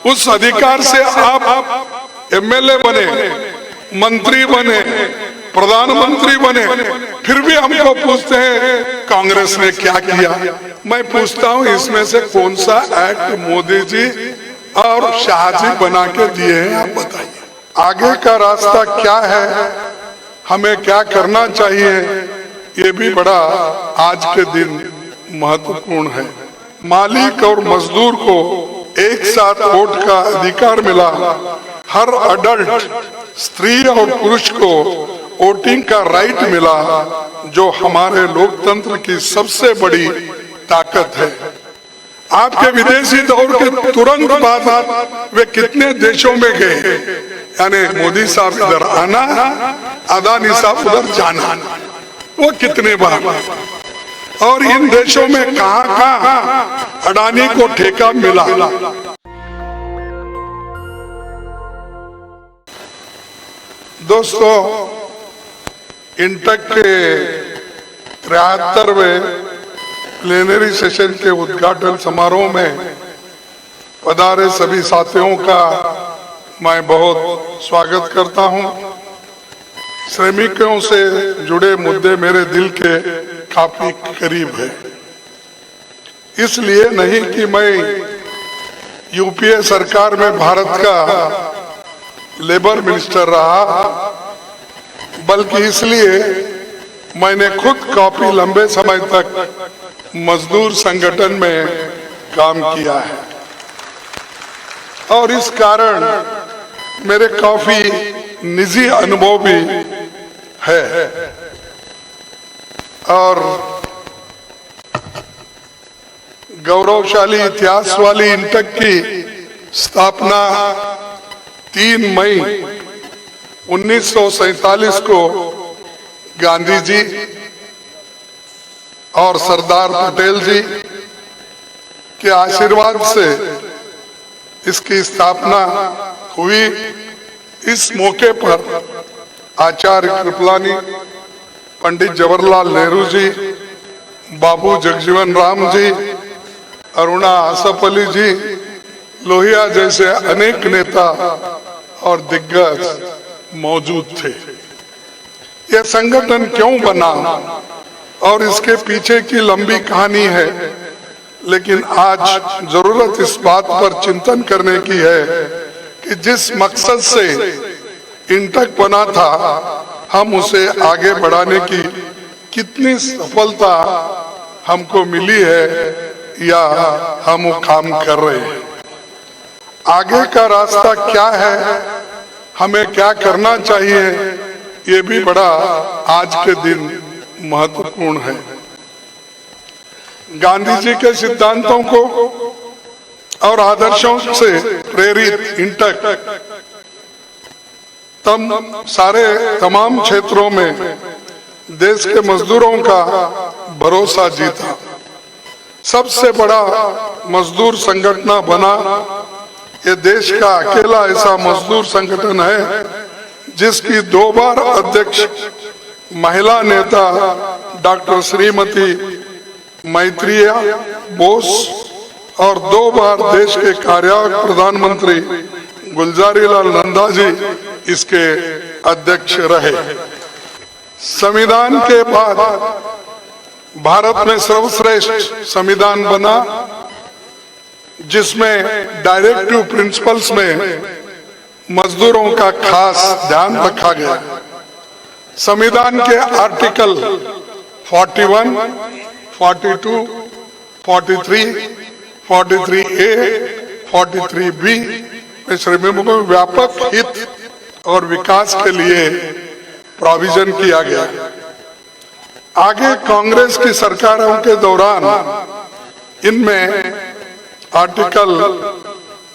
उस अधिकार से आप एमएलए बने, मंत्री बने, प्रधानमंत्री बने, फिर भी हमको पूछते हैं कांग्रेस ने क्या किया। मैं पूछता हूं इसमें से कौन सा एक्ट मोदी जी और शाह जी बना के दिए हैं, आप बताइए। आगे का रास्ता क्या है, हमें क्या करना चाहिए, ये भी बड़ा आज के दिन महत्वपूर्ण है। मालिक और मजदूर को एक साथ वोट का अधिकार मिला। हर अडल्ट स्त्री और पुरुष को वोटिंग का राइट मिला, जो हमारे लोकतंत्र की सबसे बड़ी ताकत है। आपके विदेशी दौर के तुरंत बाद वे कितने देशों में गए, यानी मोदी साहब इधर आना, अदानी साहब उधर जाना, वो कितने बार, और इन देशों में कहां अडानी को ठेका मिला। दोस्तों, इंटक के 73वें प्लेनरी सेशन के उद्घाटन समारोह में पधारे सभी साथियों का मैं बहुत स्वागत करता हूं। श्रमिकों से जुड़े मुद्दे मेरे दिल के काफी करीब है, इसलिए नहीं कि मैं यूपीए सरकार में भारत का लेबर मिनिस्टर रहा, बल्कि इसलिए मैंने खुद काफी लंबे समय तक मजदूर संगठन में काम किया है, और इस कारण मेरे काफी निजी अनुभव भी है। और गौरवशाली इतिहास वाली इंटक की स्थापना 3 मई 1947 को गांधी जी और सरदार पटेल जी के आशीर्वाद से इसकी स्थापना हुई। इस मौके पर आचार्य कृपलानी, पंडित जवाहरलाल नेहरू जी, बाबू जगजीवन राम जी, अरुणा आसफ अली जी, लोहिया जैसे अनेक नेता और दिग्गज मौजूद थे। यह संगठन क्यों बना और इसके पीछे की लंबी कहानी है, लेकिन आज जरूरत इस बात पर चिंतन करने की है कि जिस मकसद से इंटक बना था, हम उसे आगे बढ़ाने की कितनी सफलता हमको मिली है या हम वो काम कर रहे हैं। आगे का रास्ता क्या है, हमें क्या करना चाहिए, ये भी बड़ा आज के दिन महत्वपूर्ण है। गांधी जी के सिद्धांतों को और आदर्शों से प्रेरित इंटक तमाम क्षेत्रों में देश के मजदूरों का भरोसा जीता। सबसे बड़ा मजदूर संगठन बना। ये देश का अकेला ऐसा मजदूर संगठन है जिसकी 2 बार अध्यक्ष महिला नेता डॉक्टर श्रीमती मैत्रेयी बोस और 2 बार देश के कार्यवाहक प्रधानमंत्री गुलजारीलाल नंदा जी इसके अध्यक्ष रहे। संविधान के बाद भारत में सर्वश्रेष्ठ संविधान बना, जिसमें डायरेक्टिव प्रिंसिपल्स में मजदूरों का खास ध्यान रखा गया। संविधान के आर्टिकल 41, 42, 43, 43A, 43B में श्रमिकों को व्यापक हित और विकास के लिए प्रोविजन किया गया। आगे कांग्रेस की सरकारों के दौरान इनमें आर्टिकल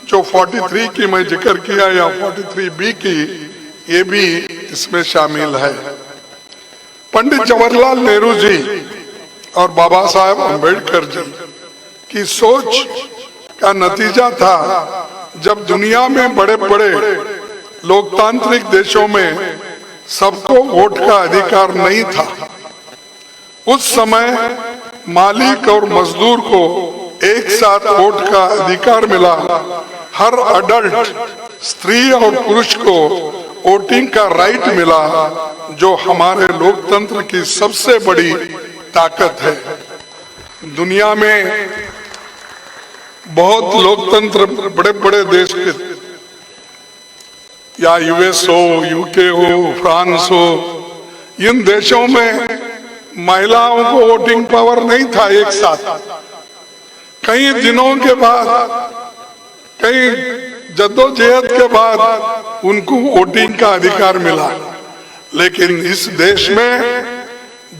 जो 43 की मैं जिक्र किया या 43B की, ये भी इसमें शामिल है। पंडित जवाहरलाल नेहरू जी और बाबा साहेब अम्बेडकर जी की सोच का नतीजा था, जब दुनिया में बड़े बड़े लोकतांत्रिक देशों में सबको वोट का अधिकार नहीं था। उस समय मालिक और मजदूर को एक साथ वोट का अधिकार मिला, हर अडल्ट स्त्री और पुरुष को वोटिंग का राइट मिला, जो हमारे लोकतंत्र की सबसे बड़ी ताकत है। दुनिया में बहुत लोकतंत्र बड़े बड़े देश के, या यूएस हो, यूके हो, फ्रांस हो, इन देशों में महिलाओं को वोटिंग पावर नहीं था एक साथ। कई दिनों के बाद, कई जद्दोजहद के बाद उनको वोटिंग का अधिकार मिला। लेकिन इस देश में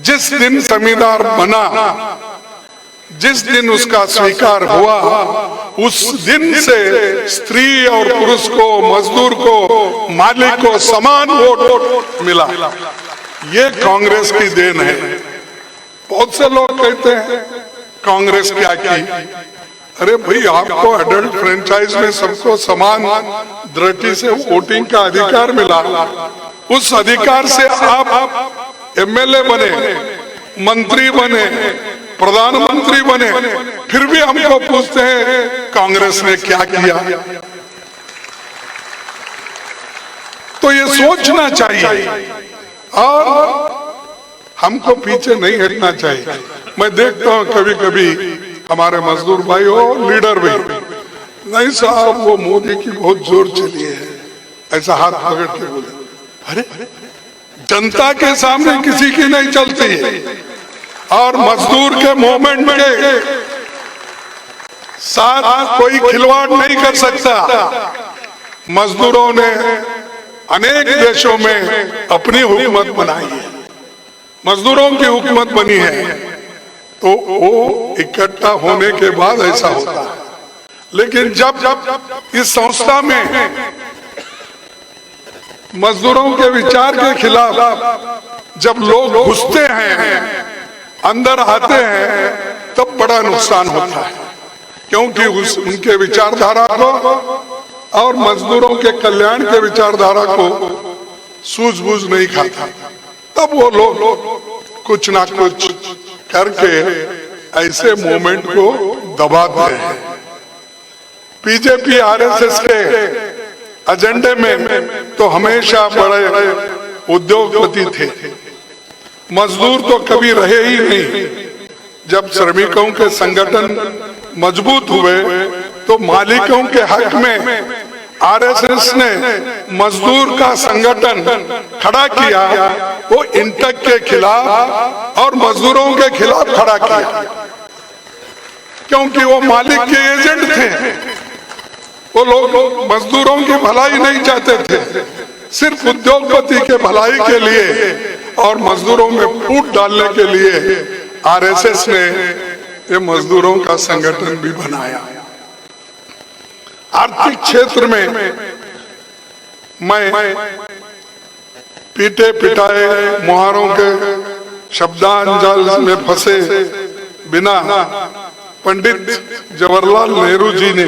जिस दिन संविधान बना, जिस दिन उसका स्वीकार हुआ, उस दिन से स्त्री और पुरुष को, मजदूर को, मालिक को समान वोट मिला। ये कांग्रेस की देन है। बहुत से लोग कहते हैं कांग्रेस क्या की। अरे भाई, आपको अडल्ट फ्रेंचाइज में सबको समान दृष्टि से वोटिंग का अधिकार मिला। उस अधिकार से आप एमएलए बने, मंत्री बने, प्रधानमंत्री बने, फिर भी हमको पूछते हैं कांग्रेस ने क्या किया। तो ये सोचना चाहिए और हमको पीछे नहीं हटना चाहिए। मैं देखता हूँ कभी कभी हमारे मजदूर भाई हो, लीडर भी, नहीं साहब वो मोदी की बहुत जोर चली है, ऐसा हाथ पकड़ के बोले। अरे जनता के सामने किसी की नहीं चलती है। और मजदूर के मूवमेंट के साथ कोई खिलवाड़ नहीं कर सकता। मजदूरों ने अनेक देशों में अपनी हुकूमत बनाई है, मजदूरों की हुकूमत बनी है, तो वो इकट्ठा होने के बाद ऐसा होता है। लेकिन जब इस संस्था में मजदूरों के विचार के खिलाफ जब लोग घुसते हैं, अंदर आते हैं, तब बड़ा नुकसान होता है। क्योंकि उनके विचारधारा को और मजदूरों के कल्याण के विचारधारा को सूझबूझ नहीं खाता। तब वो लोग कुछ ना कुछ करके ऐसे मूवमेंट को दबाते हैं। बीजेपी आरएसएस के एजेंडे में तो हमेशा बड़े उद्योगपति थे, मजदूर तो कभी रहे ही नहीं। जब श्रमिकों के संगठन मजबूत हुए तो मालिकों के हक में आरएसएस ने मजदूर का संगठन खड़ा किया। वो इंटक के खिलाफ और मजदूरों के खिलाफ खड़ा किया, क्योंकि वो मालिक के एजेंट थे। वो लोग मजदूरों की भलाई नहीं चाहते थे, सिर्फ उद्योगपति के भलाई के लिए और मजदूरों में फूट डालने के लिए आरएसएस ने ये मजदूरों का संगठन भी बनाया। आर्थिक क्षेत्र में मैं पीटे पिटाए मुहारों के शब्दांजल में फंसे बिना पंडित जवाहरलाल नेहरू जी ने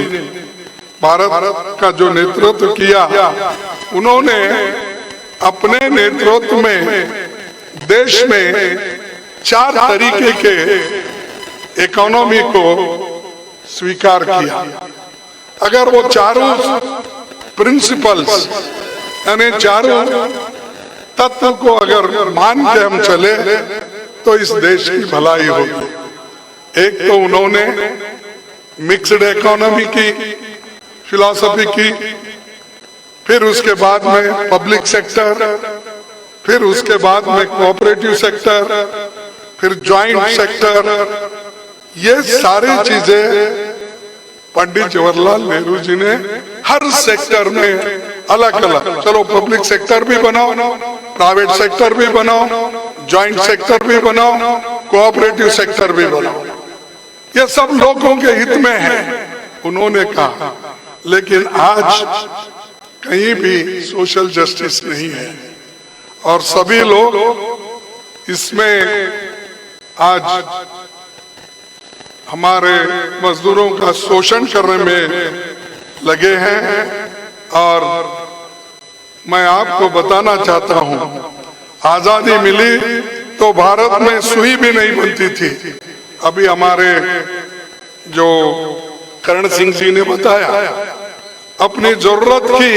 भारत का जो नेतृत्व किया, उन्होंने अपने नेतृत्व में देश में 4 तरीके के इकोनॉमी को स्वीकार किया। अगर वो चारों प्रिंसिपल्स यानी चारों तत्व को अगर मान के हम चले तो इस देश की भलाई होगी। एक तो उन्होंने मिक्स्ड इकोनॉमी की फिलॉसफी की, फिर उसके बाद में पब्लिक सेक्टर, फिर उसके बाद में कोऑपरेटिव सेक्टर, फिर जॉइंट सेक्टर। ये सारी चीजें पंडित जवाहरलाल नेहरू जी ने हर सेक्टर में अलग अलग, चलो पब्लिक सेक्टर भी बनाओ, प्राइवेट सेक्टर भी बनाओ, जॉइंट सेक्टर भी बनाओ, कोऑपरेटिव सेक्टर भी बनाओ, ये सब लोगों के हित में है, उन्होंने कहा। लेकिन आज कहीं भी सोशल जस्टिस नहीं है और सभी लोग इसमें आज हमारे मजदूरों का शोषण करने में लगे हैं। और मैं आपको बताना चाहता हूं, आजादी मिली तो भारत में सुई भी नहीं बनती थी। अभी हमारे जो करण सिंह जी ने बताया, अपनी जरूरत की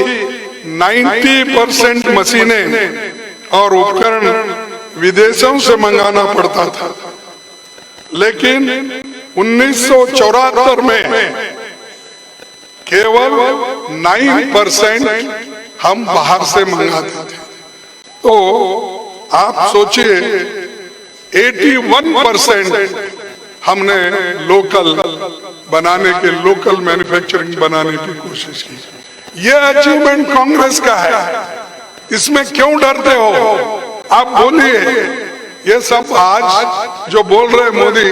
90% मशीनें और उपकरण विदेशों से मंगाना पड़ता था। लेकिन 1974 में केवल 9% हम बाहर से मंगाते थे। तो आप सोचिए 81% हमने लोकल बनाने के, लोकल मैन्युफैक्चरिंग बनाने की कोशिश की। ये अचीवमेंट कांग्रेस का है, इसमें क्यों डरते हो? आप बोलिए, ये सब आज जो बोल रहे मोदी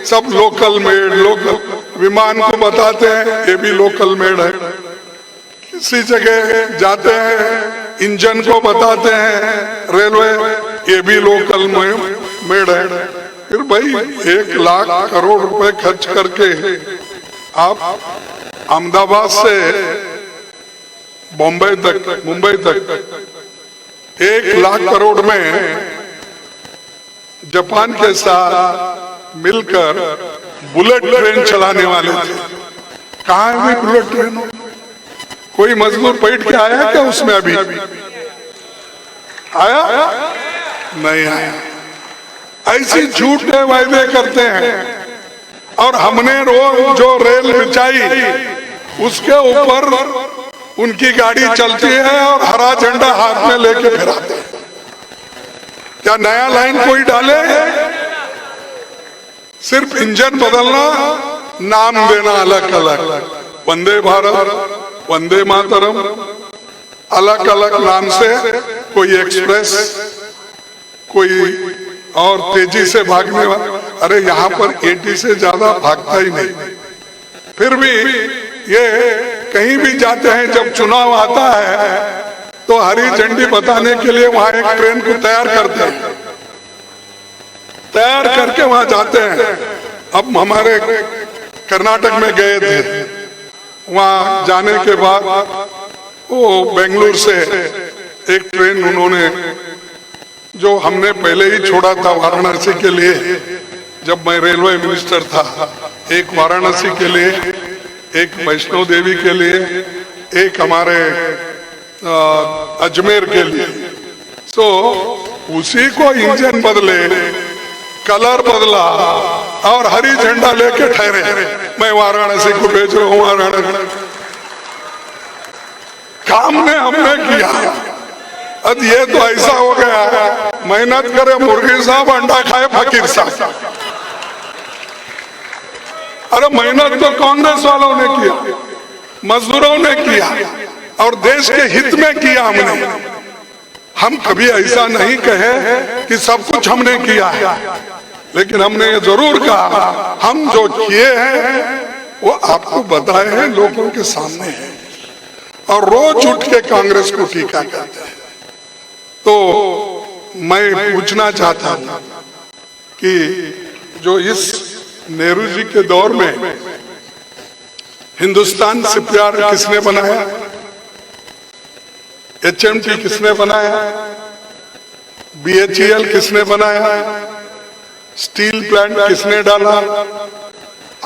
सब लोकल मेड, लोकल विमान को बताते हैं ये भी लोकल मेड है, किसी जगह जाते हैं इंजन को बताते हैं रेलवे ये भी लोकल मेड है। फिर भाई 1 लाख करोड़ रुपए खर्च करके आप अहमदाबाद से बॉम्बे तक, मुंबई तक 1 लाख करोड़ में जापान के साथ मिलकर बुलेट ट्रेन चलाने वाले थे। कहाँ है भी बुलेट ट्रेन? कोई मजदूर बैठ के आया क्या उसमें? अभी आया नहीं आया। ऐसी झूठे वायदे करते हैं और हमने रोज जो रेल बिछाई उसके ऊपर उनकी गाड़ी चलती है और हरा झंडा हाथ में लेके फिराते हैं। क्या नया लाइन कोई डाले? सिर्फ इंजन बदलना, नाम देना अलग अलग, वंदे भारत, वंदे मातरम, अलग अलग नाम से, कोई एक्सप्रेस, कोई और तेजी से भागने वाला। अरे यहाँ पर 80 से ज्यादा भागता ही नहीं। फिर भी ये कहीं भी जाते हैं, जब चुनाव आता है तो हरी झंडी बताने के लिए वहां एक ट्रेन को तैयार करते हैं, तैयार करके वहां जाते हैं। अब हमारे कर्नाटक में गए थे, वहां जाने के बाद वो बेंगलुरु से एक ट्रेन उन्होंने, जो हमने पहले ही छोड़ा था वाराणसी के लिए, जब मैं रेलवे मिनिस्टर था, एक वाराणसी के लिए, एक वैष्णो देवी के लिए, एक हमारे अजमेर के लिए। सो उसी को इंजन बदले, कलर बदला और हरी झंडा लेके ठहरे, मैं वाराणसी को भेज रहा हूँ वाराणसी। काम ने हमने किया। अब ये तो ऐसा हो गया, मेहनत करे मुर्गी साहब, अंडा खाए फकीर साहब। अरे मेहनत तो कांग्रेस वालों ने किया, मजदूरों ने किया और देश के हित में किया हमने। हम कभी ऐसा नहीं कहे कि सब कुछ हमने किया है, लेकिन हमने ये जरूर कहा हम जो किए हैं वो आपको बताए हैं, लोगों के सामने है, और रोज उठ के कांग्रेस को टीका करते हैं। तो मैं पूछना चाहता हूं कि जो इस नेहरू जी के दौर में हिंदुस्तान शिपयार्ड किसने बनाया? HMT किसने बनाया? BHEL किसने बनाया? स्टील प्लांट किसने डाला?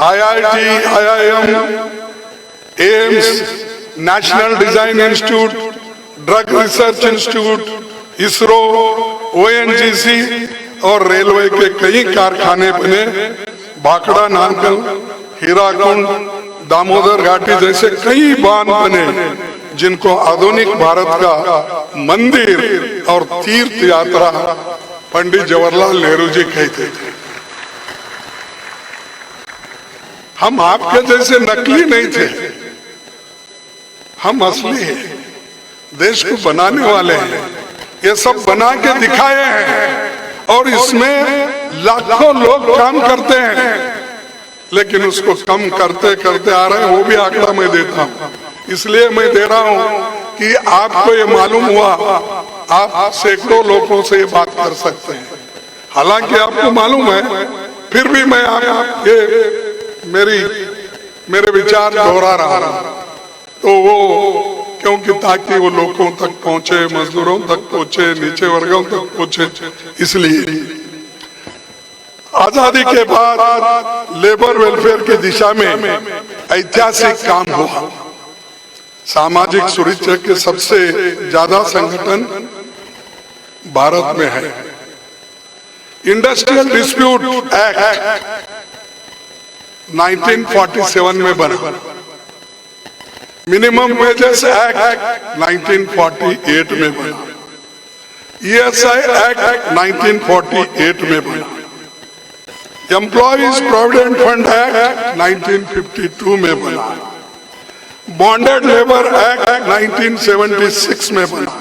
IIT, IIM, AIIMS, national design institute, drug research institute, ISRO, ONGC और रेलवे के कई कारखाने बने। भाखड़ा नामकल, हीराकुंड, दामोदर घाटी जैसे कई बांध बने, जिनको आधुनिक भारत का मंदिर और तीर्थ यात्रा पंडित जवाहरलाल नेहरू जी कहते थे। हम आपके जैसे नकली नहीं थे, हम असली हैं, देश को बनाने वाले हैं। ये सब बना के दिखाए हैं और इसमें लाखों लोग काम करते हैं, लेकिन उसको कम करते करते आ रहे हैं। वो भी आंकड़ा मैं देता हूँ, इसलिए मैं दे रहा हूँ कि आपको ये मालूम हुआ, आप सैकड़ों लोगों से ये बात कर सकते हैं। हालांकि आपको मालूम है, फिर भी मैं ये मेरे विचार दोहरा रहा हूँ, तो वो क्योंकि ताकि वो लोगों तक पहुंचे, मजदूरों तक पहुंचे, नीचे वर्गों तक पहुंचे। इसलिए आजादी के बाद लेबर वेलफेयर की दिशा में ऐतिहासिक काम हुआ। सामाजिक सुरक्षा के सबसे ज्यादा संगठन भारत में है। इंडस्ट्रियल डिस्प्यूट एक्ट 1947 में बना, मिनिमम वेजेस एक्ट 1948 में बना, ESI एक्ट 1948 में बना, एम्प्लॉयज प्रोविडेंट फंड एक्ट 1952 में बना, बॉन्डेड लेबर एक्ट 1976 में बना।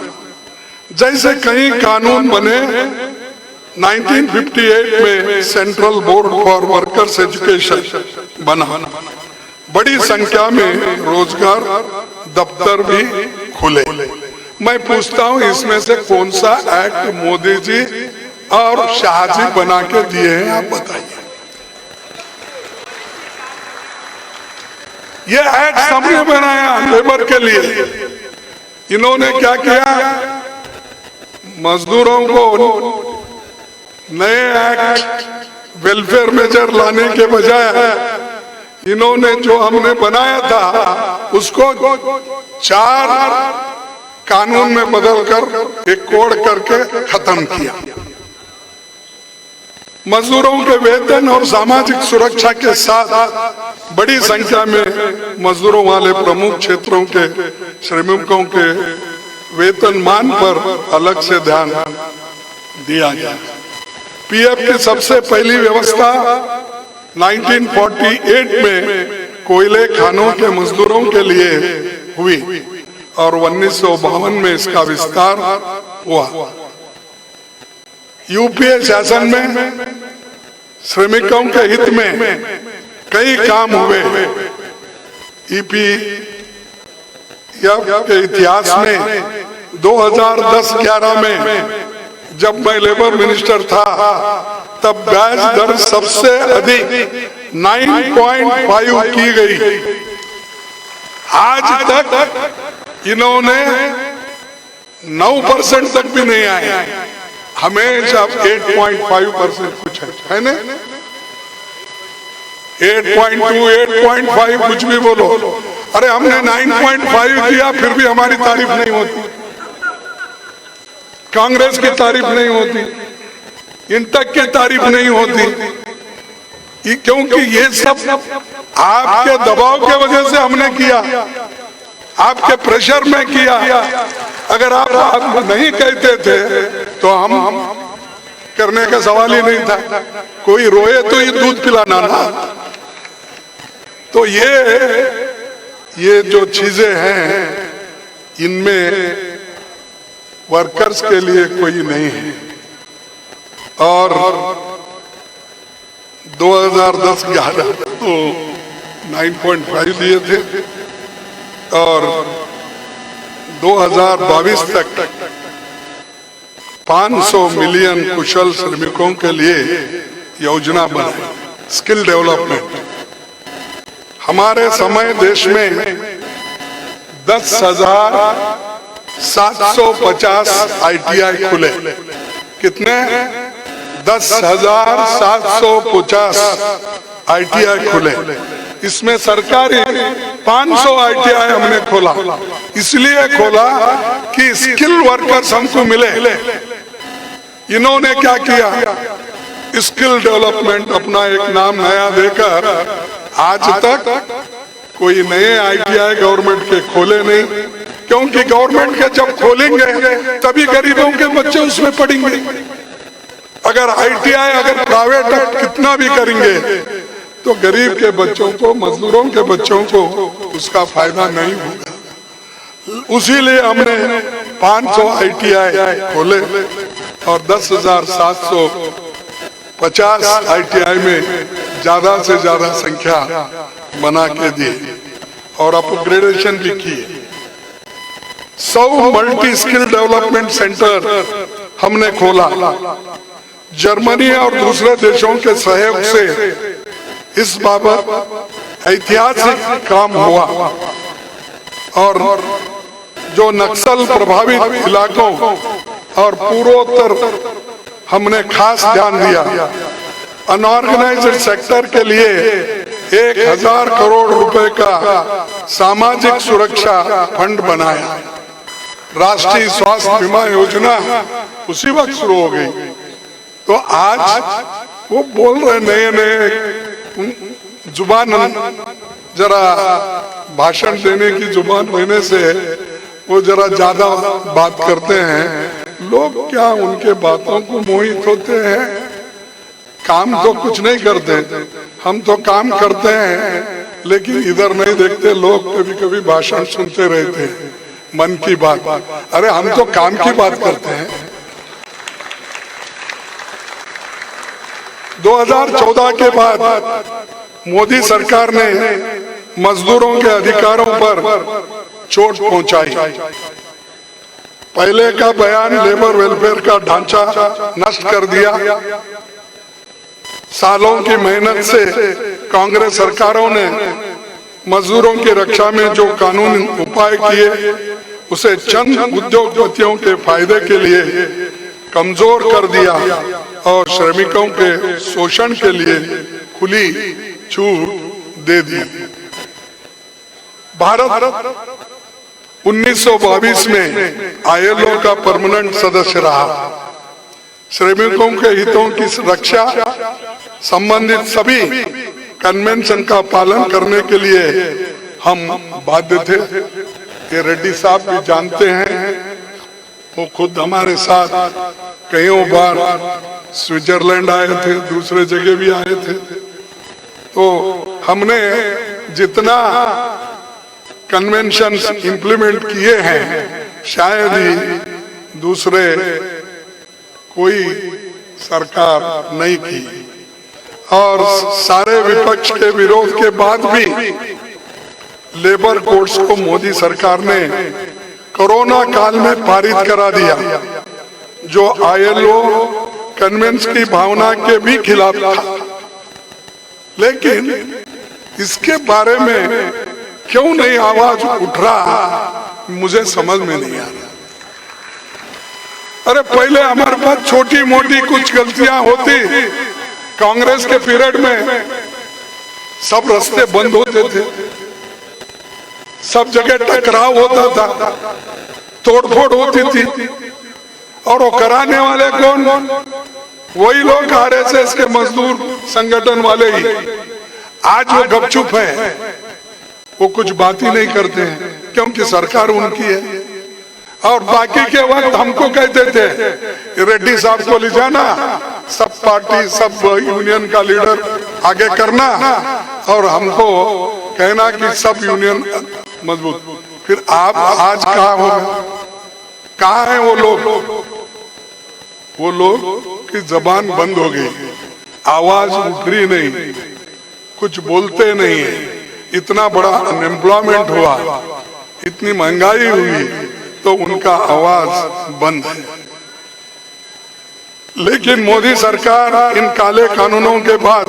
जैसे कई कानून बने, 1958 में central board for workers education बना। बड़ी संख्या में रोजगार दफ्तर भी खुले। मैं पूछता हूं, इसमें से कौन सा एक्ट मोदी जी और शाह जी बना के दिए हैं, आप बताइए। ये एक्ट सबने बनाया लेबर के लिए। इन्होंने क्या किया, मजदूरों को नए एक्ट वेलफेयर मेजर लाने के बजाय इन्होंने जो हमने बनाया था उसको 4 कानून में बदलकर एक कोड करके खत्म किया। मजदूरों के वेतन और सामाजिक सुरक्षा के साथ बड़ी संख्या में मजदूरों वाले प्रमुख क्षेत्रों के श्रमिकों के वेतनमान पर अलग से ध्यान दिया गया। पीएफ की सबसे पहली व्यवस्था 1948 में कोयले खानों के मजदूरों के लिए हुई और 1952 में इसका विस्तार हुआ। यूपीए शासन में श्रमिकों के हित में कई काम हुए। ईपीएफ के इतिहास में 2010-11 में जब मैं लेबर मिनिस्टर था तब ब्याज दर सबसे अधिक 9.5 की गई। आज तक इन्होंने 9% तक भी नहीं आए, हमेशा 8.5% कुछ है ना, 8.2, 8.5 कुछ भी बोलो। अरे हमने 9.5 किया फिर भी हमारी तारीफ नहीं होती, कांग्रेस की तारीफ नहीं होती, इंटक की तारीफ नहीं होती, क्योंकि ये सब आपके दबाव के वजह से हमने किया, आपके प्रेशर में किया। अगर आप नहीं कहते थे तो हम करने का सवाल ही नहीं था। कोई रोए तो ये दूध पिलाना ना। तो ये जो चीजें हैं इनमें वर्कर्स के लिए कोई नहीं है। और 2010-11 तो 9.5 दिए थे और 2022 तक 500 मिलियन कुशल श्रमिकों के लिए योजना बनाई, स्किल डेवलपमेंट। हमारे समय देश में 10,750 ITI खुले। कितने? 10,750 ITI खुले। इसमें सरकारी 500 ITI हमने खोला। इसलिए खोला कि स्किल वर्कर्स हमको मिले। इन्होंने क्या किया, स्किल डेवलपमेंट अपना एक नाम नया देकर आज तक कोई नए ITI गवर्नमेंट के खोले नहीं, क्योंकि गवर्नमेंट के जब खोलेंगे तभी गरीबों के बच्चे उसमें पढ़ेंगे। अगर ITI अगर प्राइवेट कितना भी करेंगे तो गरीब के बच्चों को, मजदूरों के बच्चों को उसका फायदा नहीं होगा। उसीलिए हमने 500 ITI खोले और 10,750 ITI में ज्यादा से ज्यादा संख्या बना के दी और अपग्रेडेशन भी किए। 100 मल्टी स्किल डेवलपमेंट सेंटर हमने खोला। जर्मनी और दूसरे देशों के सहयोग से इस बाबत ऐतिहासिक काम हुआ और जो नक्सल प्रभावित इलाकों और पूर्वोत्तर हमने खास ध्यान दिया। अनऑर्गेनाइज्ड सेक्टर के लिए 1000 करोड़ रुपए का सामाजिक सुरक्षा फंड बनाया। राष्ट्रीय स्वास्थ्य बीमा योजना उसी वक्त शुरू हो गई। तो आज वो बोल रहे नए नए जुबान, जरा भाषण देने की जुबान रहने से वो जरा ज्यादा बात करते हैं। लोग क्या उनके बातों को मोहित होते हैं? काम तो कुछ नहीं करते, हम तो काम करते हैं लेकिन इधर नहीं देखते। लोग कभी कभी भाषण सुनते रहते हैं, मन की बात। अरे हम तो काम की बात करते हैं। 2014 के बाद मोदी सरकार ने मजदूरों के अधिकारों पर चोट पहुंचाई। पहले का बयान लेबर वेलफेयर का ढांचा नष्ट कर दिया। सालों की मेहनत से कांग्रेस सरकारों ने मजदूरों की रक्षा में जो कानूनी उपाय किए उसे चंद उद्योगपतियों के फायदे के लिए कमजोर कर दिया और श्रमिकों के शोषण के लिए खुली छूट दे दी। भारत 1922 में ILO का परमानेंट सदस्य रहा। श्रमिकों के हितों की रक्षा संबंधित सभी कन्वेंशन का पालन करने के लिए हम बाध्य थे। ये रेड्डी साहब भी जानते हैं, वो खुद हमारे साथ कई बार स्विट्जरलैंड आए थे, दूसरे जगह भी आए थे। तो हमने जितना कन्वेंशन इंप्लीमेंट किए हैं शायद ही दूसरे कोई सरकार नहीं की। और सारे विपक्ष के विरोध के बाद भी लेबर कोड्स को मोदी सरकार ने कोरोना काल में पारित करा दिया, जो ILO कन्वेंशन की भावना के भी खिलाफ था। लेकिन इसके बारे में क्यों नहीं आवाज उठ रहा, मुझे समझ में नहीं आ रहा। अरे पहले हमारे पास छोटी मोटी कुछ गलतियां होती, कांग्रेस के पीरियड में सब रास्ते बंद होते थे, सब जगह टकराव होता था, तोड़फोड़ होती थी। और वो कराने वाले कौन? वही लोग RSS के मजदूर संगठन वाले ही। आज वो गपचुप है, वो कुछ बात ही नहीं करते हैं क्योंकि सरकार उनकी है। और बाकी के वक्त हमको कहते थे रेड्डी साहब को ले जाना, सब पार्टी सब यूनियन का लीडर आगे करना और हमको कहना कि सब यूनियन मजबूत। फिर आप आज कहाँ हो, कहाँ है वो लोग? वो लोग की जबान बंद हो गई, आवाज उठ रही नहीं, कुछ बोलते नहीं है। इतना बड़ा अनएम्प्लॉयमेंट हुआ, इतनी महंगाई हुई, तो उनका आवाज बंद है। लेकिन मोदी सरकार इन काले कानूनों के बाद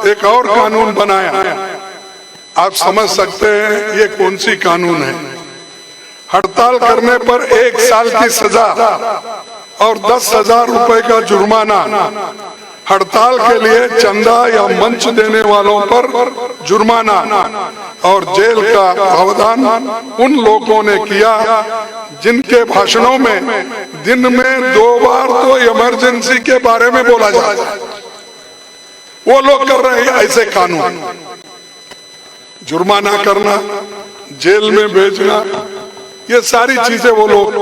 एक और कानून बनाया। आप समझ सकते हैं ये कौन सी कानून है? हड़ताल करने पर 1 साल की सजा और 10,000 रुपए का जुर्माना। हड़ताल के लिए चंदा या मंच देने वालों पर जुर्माना और जेल का प्रावधान उन लोगों ने किया जिनके भाषणों में दिन में 2 बार तो इमरजेंसी के बारे में बोला जाता है। वो लोग कर रहे हैं ऐसे कानून, जुर्माना करना, जेल में भेजना, ये सारी चीजें वो लोग।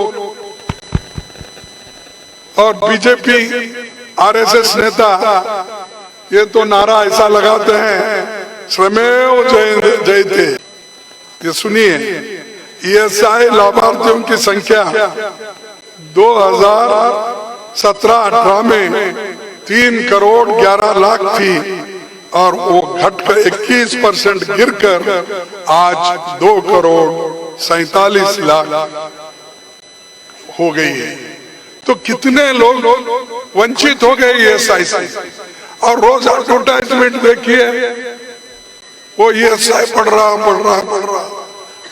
और बीजेपी RSS नेता ये तो नारा ऐसा लगाते हैं श्रमेव जयते। ये सुनिए, ESI लाभार्थियों की संख्या 2017-18 में 3 करोड़ 11 लाख थी और वो घटकर 21% गिरकर आज 2 करोड़ 47 लाख हो गई है। तो कितने लोग वंचित हो गए ESI से। और रोज एडवर्टाइजमेंट देखिए, वो ESI पढ़ रहा।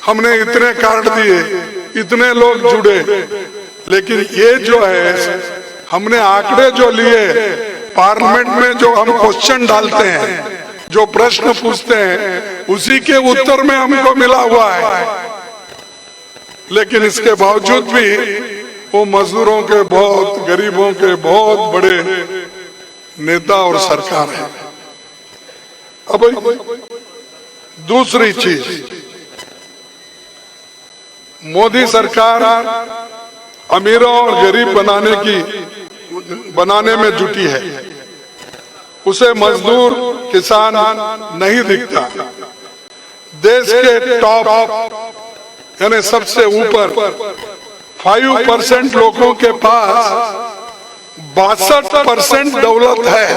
हमने इतने कार्ड दिए, इतने लोग जुड़े। लेकिन ये जो है, हमने आंकड़े जो लिए, पार्लियामेंट में जो हम क्वेश्चन डालते हैं, जो प्रश्न पूछते हैं उसी के उत्तर में हमको मिला हुआ है, लेकिन इसके बावजूद भी वो मजदूरों के बहुत, गरीबों के बहुत बड़े नेता और सरकार है। अब दूसरी चीज, मोदी सरकार अमीरों और गरीब बनाने में जुटी है, उसे मजदूर किसान नहीं दिखता। देश के टॉप यानी सबसे ऊपर 5% लोगों के पास 62% दौलत है।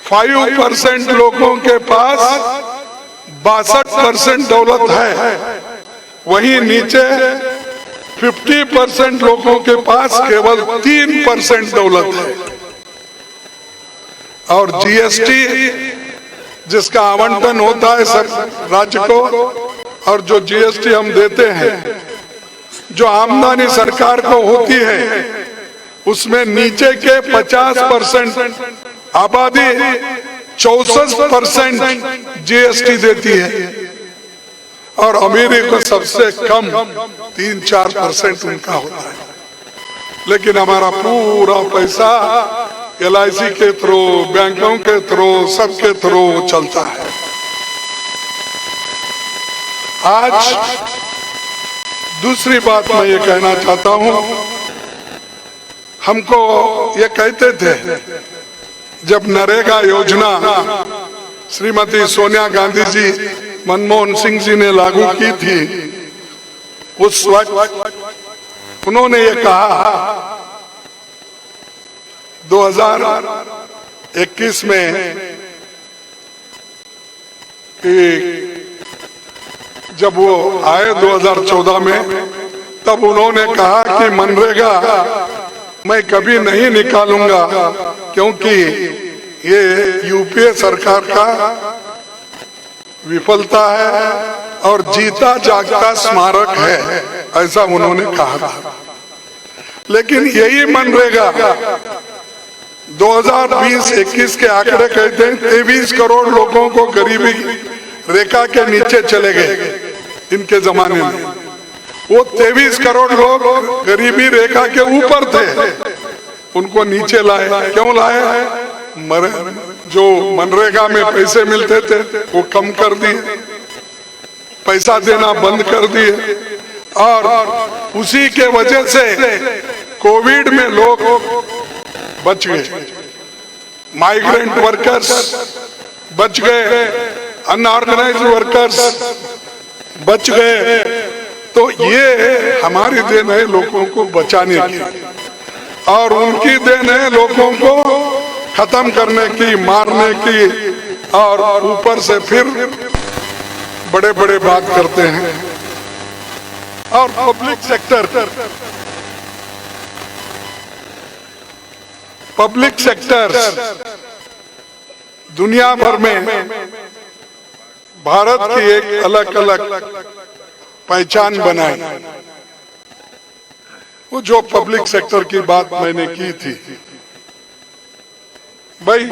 5% लोगों के पास 62% दौलत है, वहीं नीचे 50% लोगों के पास केवल 3% दौलत है। और जीएसटी जिसका आवंटन होता है सब राज्य को, और जो जीएसटी हम देते हैं, जो आमदनी सरकार को होती है, उसमें नीचे के 50% आबादी 64% जीएसटी देती है, और अमीरी को सबसे कम 3-4% उनका होता है। लेकिन हमारा पूरा पैसा LIC के थ्रू, बैंकों के थ्रू, सबके थ्रू चलता है। आज दूसरी बात मैं ये कहना चाहता हूं, हमको ये कहते थे जब नरेगा योजना श्रीमती सोनिया गांधी जी, मनमोहन सिंह जी ने लागू की थी, उस वक्त उन्होंने ये कहा 2021 में कि जब वो आए 2014 में, तब उन्होंने कहा कि मनरेगा मैं कभी नहीं निकालूंगा, क्योंकि ये यूपीए सरकार का विफलता है और जीता जागता स्मारक है, ऐसा उन्होंने कहा था। लेकिन यही मनरेगा 2020-21 के आंकड़े कहते हैं 23 करोड़ लोगों को गरीबी रेखा के नीचे चले गए। इनके जमाने में वो 23 करोड़ लोग गरीबी रेखा के ऊपर थे, उनको नीचे लाए। क्यों लाए? जो मनरेगा में पैसे मिलते थे वो कम कर दिए, पैसा देना बंद कर दिए, और उसी के वजह से कोविड में लोग बच गए, माइग्रेंट वर्कर्स बच गए, अनऑर्गेनाइज्ड वर्कर्स बच गए। तो ये हमारी देन है लोगों को बचाने की, और उनकी देन है लोगों को खत्म करने की, मारने की, और ऊपर से फिर बड़े बड़े बात करते हैं। और पब्लिक सेक्टर दुनिया भर में भारत की एक अलग अलग पहचान बनाई। वो जो पब्लिक सेक्टर की बात मैंने की थी, भाई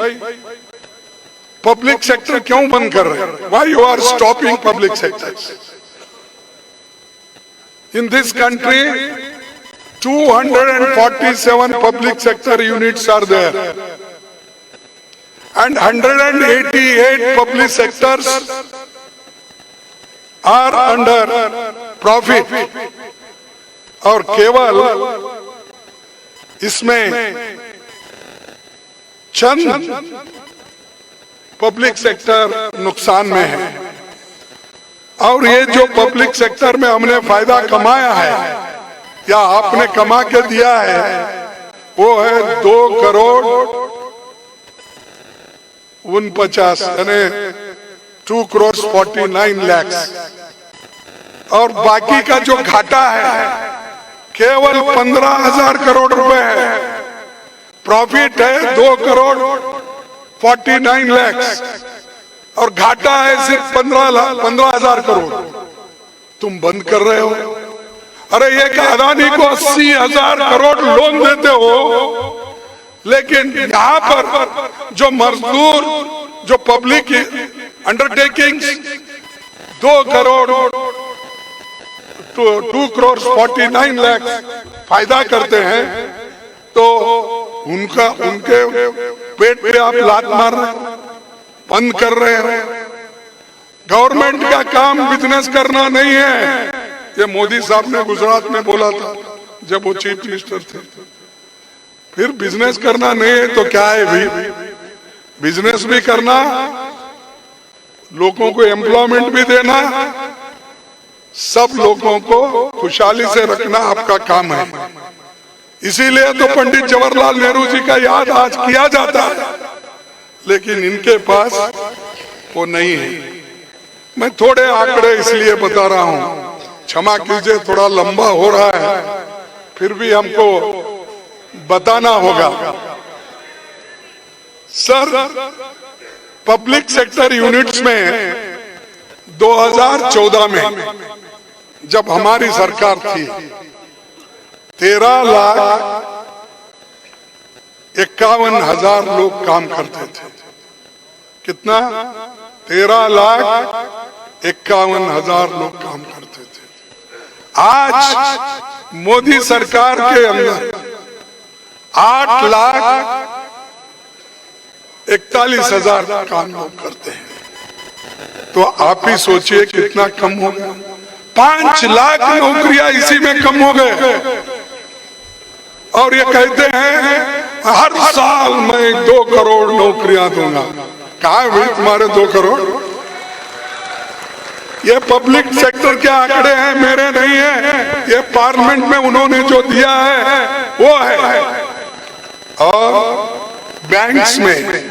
पब्लिक सेक्टर क्यों बंद कर रहे हैं? Why you are stopping public sectors? In this country 247 public sector units are there, and 188 public sectors are under profit, और केवल इसमें चंद पब्लिक सेक्टर नुकसान में है। और ये जो पब्लिक सेक्टर में हमने फायदा कमाया है या आपने कमा के दिया है, वो है 2 करोड़ 49 यानी 2 करोड़ 49 लाख, और बाकी का जो घाटा है केवल 15,000 करोड़ रुपए है। प्रॉफिट है 2 करोड़ 49 लाख, और घाटा है सिर्फ 15,000 करोड़। तुम बंद कर रहे हो। अरे एक अदानी को 80,000 करोड़ लोन देते हो, लेकिन यहाँ पर जो मजदूर जो पब्लिक अंडरटेकिंग 2 करोड़ 49 लाख फायदा करते हैं, तो उनके पेट पे आप लात मार रहे हैं, बंद कर रहे हैं। गवर्नमेंट का काम बिजनेस करना नहीं है, ये मोदी साहब ने गुजरात में बोला था जब वो चीफ मिनिस्टर थे। फिर बिजनेस करना नहीं है तो क्या है भाई? बिजनेस भी करना, लोगों को एम्प्लॉयमेंट भी देना, सब लोगों को खुशहाली से रखना आपका काम है। इसीलिए तो पंडित जवाहरलाल नेहरू जी का याद आज किया जाता है, लेकिन इनके पास वो नहीं है। मैं थोड़े आंकड़े इसलिए बता रहा हूं, क्षमा कीजिए थोड़ा लंबा हो रहा है, फिर भी हमको बताना होगा। सर, पब्लिक सेक्टर यूनिट्स में 2014 में जब हमारी सरकार थी 13,51,000 लोग काम करते थे। कितना? 13,51,000 लोग काम करते थे। आज मोदी सरकार के अंदर 8,41,000 काम लोग करते हैं। तो आप ही सोचिए कितना कम हो गया। 5 लाख नौकरियां इसी में कम हो गए। और ये कहते हैं हर साल मैं 2 करोड़ नौकरियां दूंगा। कहाँ हुई तुम्हारे 2 करोड़? ये पब्लिक सेक्टर के आंकड़े हैं, मेरे नहीं है। ये पार्लियामेंट में उन्होंने जो दिया है वो है। और बैंक्स में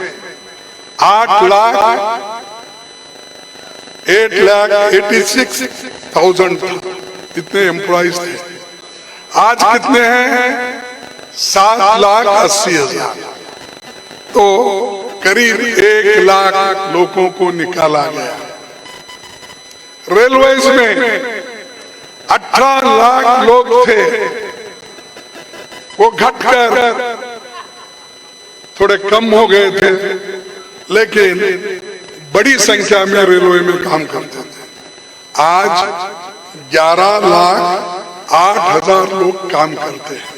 8,86,000 इतने एम्प्लॉइज थे। आज कितने हैं? 7,80,000। तो करीब 1 लाख लोगों को निकाला गया। रेलवेज में 18 लाख लोग थे, वो घटकर थोड़े कम हो गए थे, लेकिन बड़ी संख्या में रेलवे में काम करते थे। आज 11,08,000 लोग काम करते हैं,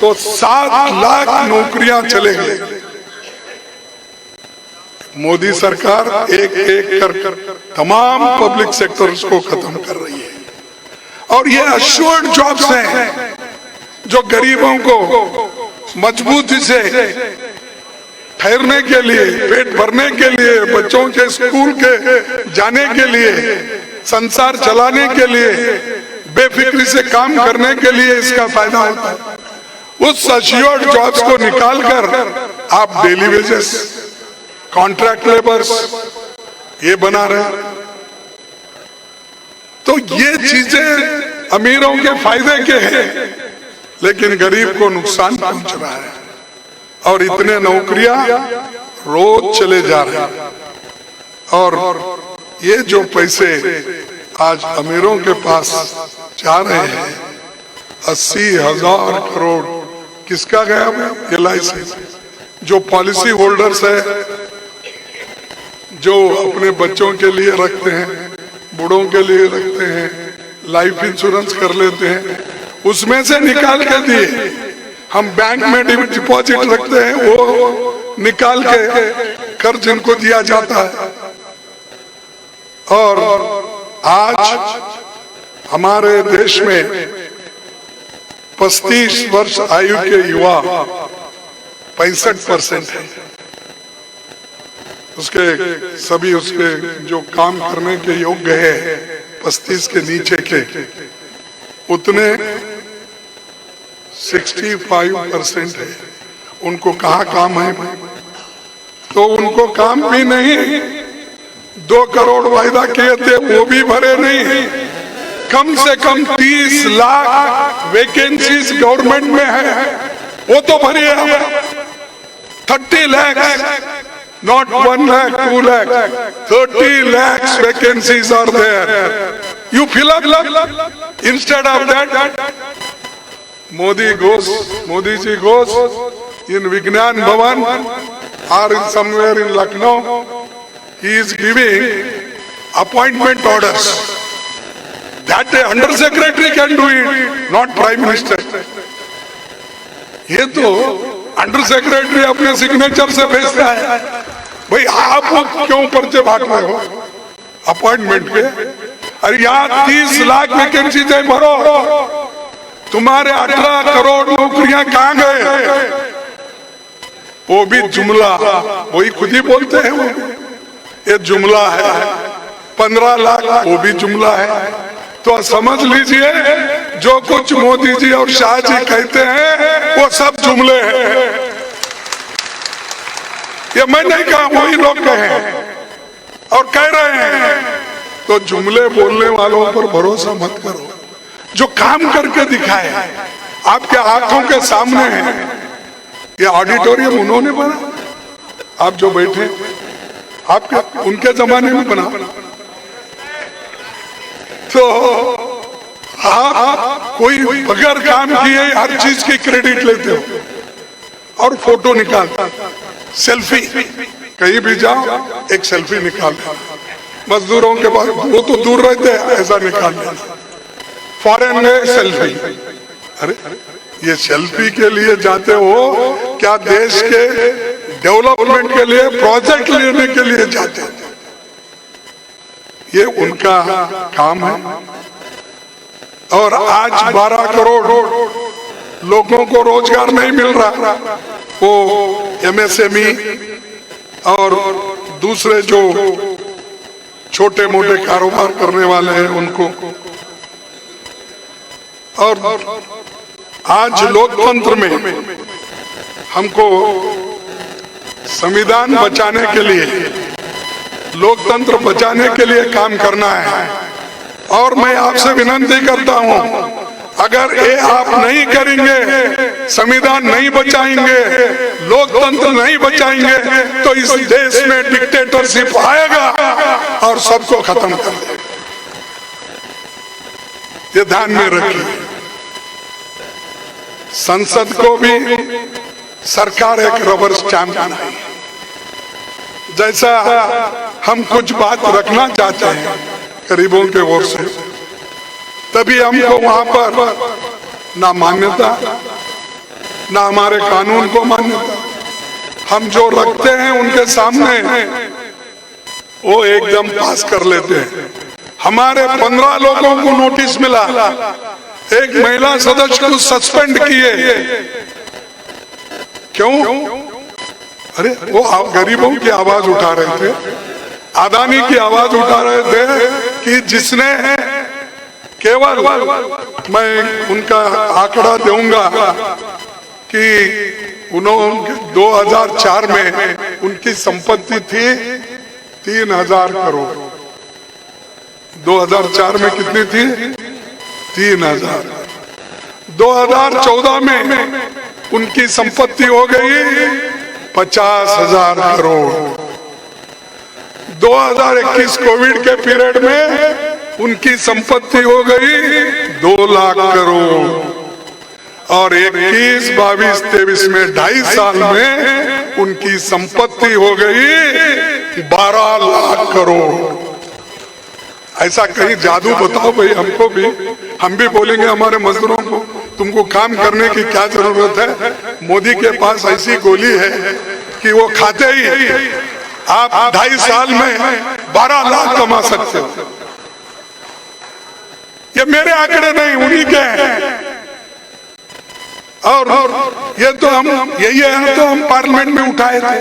तो 7 लाख नौकरियां चले गए। मोदी सरकार एक एक कर तमाम पब्लिक सेक्टर्स को खत्म कर रही है। और ये अश्योर्ड जॉब्स हैं जो गरीबों को मजबूती से ठहरने के लिए, पेट भरने के लिए, बच्चों के स्कूल के जाने के लिए, संसार चलाने के लिए, बेफिक्री से काम करने के लिए इसका फायदा होता है। उस अश्योर्ड जॉब्स को निकालकर आप डेली वेजेस, कॉन्ट्रैक्ट लेबर्स ये बना रहे। तो ये चीजें अमीरों के फायदे के हैं, लेकिन गरीब को नुकसान पहुंच रहा है। और इतने नौकरियां रोज चले जा रहे हैं। और ये जो पैसे आज अमीरों के पास जा रहे हैं, 80,000 करोड़ किसका गया? LIC जो पॉलिसी होल्डर्स है, जो अपने बच्चों के लिए रखते हैं, बूढ़ों के लिए रखते हैं, लाइफ इंश्योरेंस कर लेते हैं, उसमें से निकाल के दिए। हम बैंक में डिपॉजिट रखते हैं, वो निकाल के कर्ज इनको दिया जाता है। और आज हमारे देश में 35 वर्ष आयु के युवा 65% है। उसके जो काम करने के योग्य है 35 के नीचे के, उतने 65% है। उनको कहाँ काम है? तो उनको काम भी नहीं। 2 करोड़ वायदा किए थे वो भी भरे नहीं। कम से कम 30 लाख वैकेंसीज गवर्नमेंट में है, वो तो भरिए। 30 lakh, not 1 lakh, 2 lakh, 30 lakhs vacancies are there. You fill up. Instead of that, Modi ji goes in Vigyan Bhavan or in somewhere in Lucknow, he is giving appointment orders. That the under secretary can do it, not prime minister. ये तो under secretary अपने signature से भेजता है। भाई आप क्यों पर्चे बांट रहे हो अपॉइंटमेंट के? अरे यहाँ 30 लाख वैकेंसी है, भरो। तुम्हारे 18 करोड़ नौकरियां कहाँ गए? वो भी जुमला, वही खुद ही बोलते हैं वो, ये जुमला है। 15 लाख वो भी जुमला है। तो समझ लीजिए जो कुछ मोदी जी और शाह जी कहते हैं वो सब जुमले हैं। ये मैं नहीं कहा, वही लोग कहे और कह रहे हैं। तो जुमले बोलने वालों पर भरोसा मत करो, जो काम करके दिखाए आपके आंखों के सामने है। ये ऑडिटोरियम उन्होंने बना, आप जो बैठे आपके उनके जमाने में बना। तो आप कोई बगैर काम किए हर चीज की क्रेडिट लेते हो और फोटो निकाल, सेल्फी, कहीं भी जाओ एक सेल्फी निकाल। मजदूरों के पास वो तो दूर रहते हैं, ऐसा निकाल लेना। फॉरेन में सेल्फी, अरे ये सेल्फी के लिए जाते हो क्या देश के डेवलपमेंट के लिए, प्रोजेक्ट लेने के लिए जाते हैं? ये उनका काम है। और आज 12 करोड़ लोगों को रोजगार नहीं मिल रहा। वो MSME और दूसरे जो छोटे मोटे कारोबार करने वाले हैं उनको। और आज लोकतंत्र में हमको संविधान बचाने के लिए, लोकतंत्र बचाने के लिए काम करना है। और मैं आपसे विनती करता हूं, अगर ये आप नहीं करेंगे, संविधान नहीं बचाएंगे, लोकतंत्र नहीं बचाएंगे, तो इस देश में डिक्टेटरशिप आएगा और सबको खत्म कर देगा। ये ध्यान में रखिए। संसद को भी सरकार एक रबर स्टैंप बनाई। जैसा हम कुछ बात रखना चाहते हैं गरीबों के ओर से, तभी हमको वहां पर ना मान्यता, ना हमारे कानून को मान्यता। हम जो रखते हैं उनके सामने वो एकदम पास कर लेते हैं। हमारे 15 लोगों को नोटिस मिला, एक महिला सदस्य को सस्पेंड किए। क्यों? अरे वो गरीबों की आवाज उठा रहे थे, अदानी की आवाज उठा रहे थे कि जिसने केवल, मैं उनका आंकड़ा दूंगा कि उन्होंने 2004 में उनकी संपत्ति थी 3000 करोड़। 2004 में कितनी थी? 3000। 2014 में उनकी संपत्ति हो गई 50,000 करोड़। 2021 कोविड के पीरियड में उनकी संपत्ति हो गई 2 लाख करोड़। और 21, 22, 23 में 2.5 साल में उनकी संपत्ति हो गई 12 लाख करोड़। ऐसा कहीं जादू बताओ भाई हमको भी, हम भी बोलेंगे हमारे मजदूरों को, तुमको काम करने की क्या जरूरत है? मोदी के पास ऐसी गोली है कि वो खाते ही आप 2.5 साल में 12 लाख कमा सकते हो। ये मेरे आंकड़े नहीं, उन्हीं के हैं। और ये तो हम, यही है तो हम पार्लियामेंट में उठाए थे,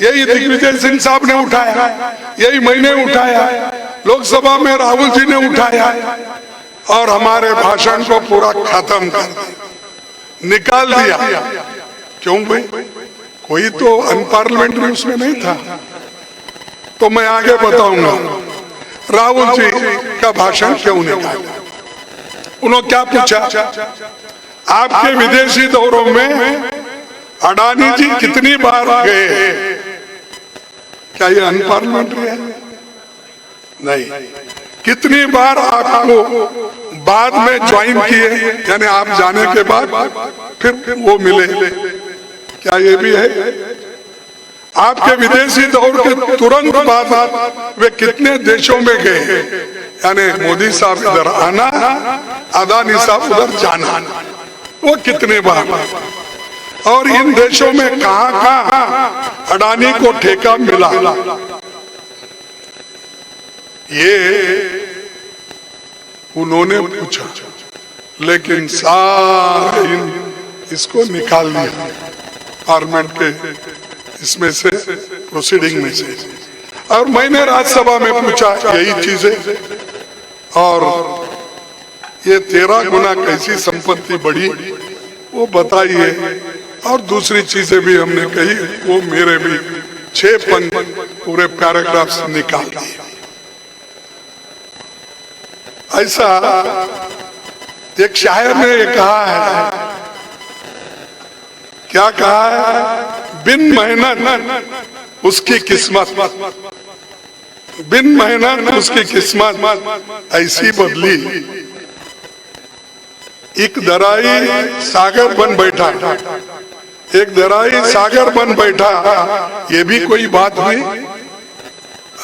यही दिग्विजय सिंह साहब ने उठाया, यही मैंने उठाया, लोकसभा में राहुल जी ने उठाया और हमारे भाषण को पूरा खत्म कर दिया, निकाल दिया। क्यों भाई? कोई तो अनपार्लियामेंट में उसमें नहीं था। तो मैं आगे बताऊंगा राहुल जी का भाषण क्यों निकाला। उन्होंने क्या पूछा? आपके विदेशी दौरों में अडानी जी कितनी बार गए? क्या ये अनपार्लियामेंट्री है? नहीं। कितनी बार आपको बाद में ज्वाइन किए, यानी आप जाने के बाद फिर वो मिले? क्या ये भी है? आपके विदेशी दौर के तुरंत बाद वे कितने देशों में गए, यानी मोदी साहब इधर आना, अदानी साहब उधर जाना, वो कितने बार, और इन देशों में कहां कहां अडानी को ठेका मिला, ये उन्होंने पूछा, लेकिन सारे इसको निकाल दिया पार्लियामेंट के इसमें से, प्रोसीडिंग में से। और मैंने राज्यसभा में पूछा यही चीजें, और ये 13 गुना कैसी संपत्ति बढ़ी वो बताइए, और दूसरी चीजें भी हमने कही, वो मेरे भी 6 पूरे पैराग्राफ्स निकाल दिए। ऐसा एक शायर ने ये कहा है, क्या कहा है, बिन मेहनत उसकी किस्मत, बिन मेहनत उसकी किस्मत ऐसी बदली, एक दराई सागर बन बैठा, एक दराई सागर बन बैठा, ये भी कोई बात हुई।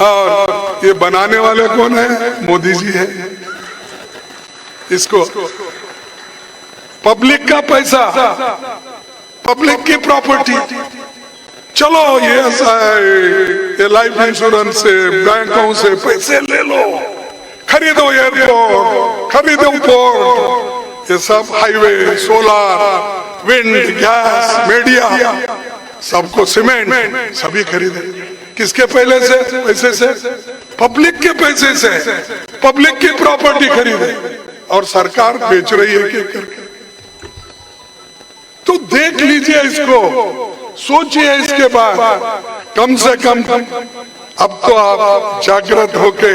और ये बनाने वाले कौन है? मोदी जी है। इसको पब्लिक का पैसा, पब्लिक की प्रॉपर्टी, चलो ये ऐसा है, ये लाइफ इंश्योरेंस से, बैंकों से पैसे ले लो, खरीदो एयरपोर्ट, खरीदो पोर्ट, ये सब highway, solar, wind, gas, media, सबको सीमेंट, सभी खरीदे। किसके पहले से? पैसे से, पब्लिक के पैसे से, पब्लिक की प्रॉपर्टी खरीदे, और सरकार बेच रही है कि करके। तो देख लीजिए इसको, सोचिए इसके बाद, कम से कम अब तो आप जागृत होके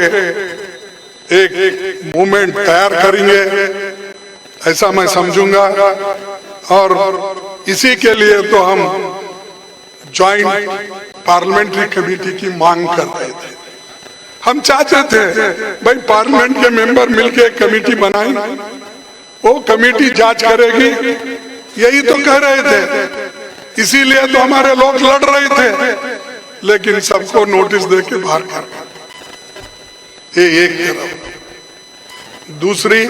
एक मूवमेंट तैयार करेंगे, ऐसा मैं समझूंगा। और इसी के लिए तो हम ज्वाइंट पार्लियामेंट्री कमेटी की मांग कर रहे थे। हम चाहते थे भाई पार्लियामेंट के मेंबर मिलके कमेटी बनाएं, वो कमेटी जांच करेगी, यही तो कह रहे थे, इसीलिए तो हमारे लोग लड़ रहे थे, लेकिन सबको नोटिस देके बाहर कर। ये एक तरफ। दूसरी,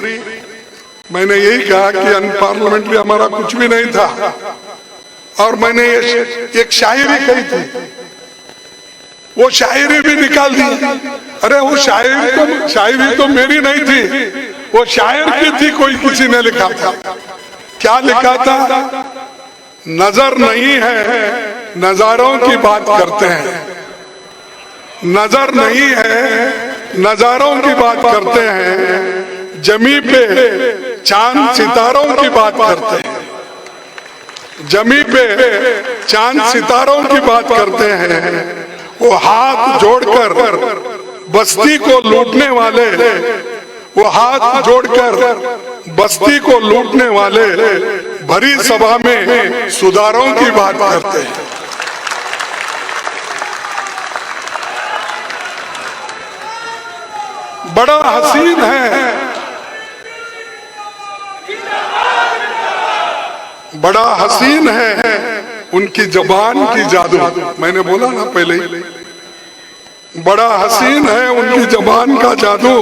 मैंने यही कहा कि अनपार्लियामेंट्री हमारा कुछ भी नहीं था, और मैंने एक शायरी कही थी, वो शायरी भी निकाल दी। अरे वो शायरी तो मेरी नहीं थी, वो शायर की थी, कोई किसी ने लिखा था। क्या लिखा था? नजर नहीं है, नजारों की बात करते हैं, नजर नहीं है, नजारों की बात करते हैं, जमी पे चांद सितारों की बात करते हैं, जमी पे चांद सितारों की बात करते हैं, वो हाथ जोड़कर बस्ती को लूटने वाले, वो हाथ जोड़कर बस्ती को लूटने वाले भरी सभा में सुधारों की बात करते हैं। बड़ा हसीन है, बड़ा हसीन है उनकी जबान की जादू। मैंने बोला ना पहले ही, बड़ा हसीन है उनकी जबान का जादू,